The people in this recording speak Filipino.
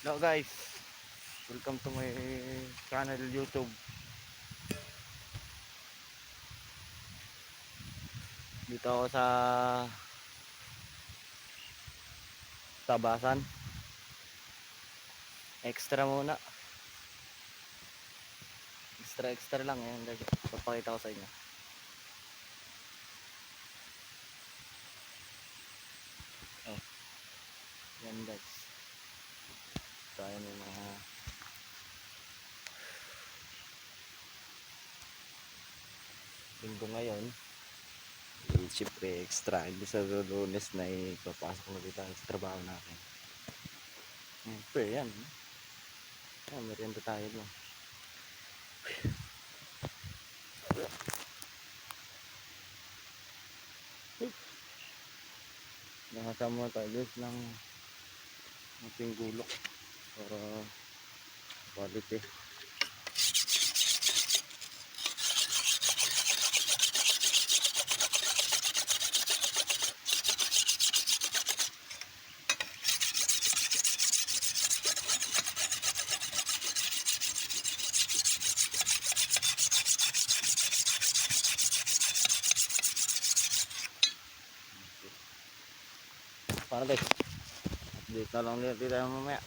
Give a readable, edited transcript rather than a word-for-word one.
Hello guys, welcome to my channel YouTube. Dito ako sa Tabasan. Extra muna. Extra lang yan guys. Papakita ko sa inyo. Oh, yan guys. Tayo may mga linggo ngayon. Siyempre extra. Hindi sa Lunes na ipapasok na dito sa trabaho natin. Siyempre yan. Merienda tayo lang. Nakasama tayo guys ng ating gulok para quality. Para guys, update na lang dito tayo mamaya.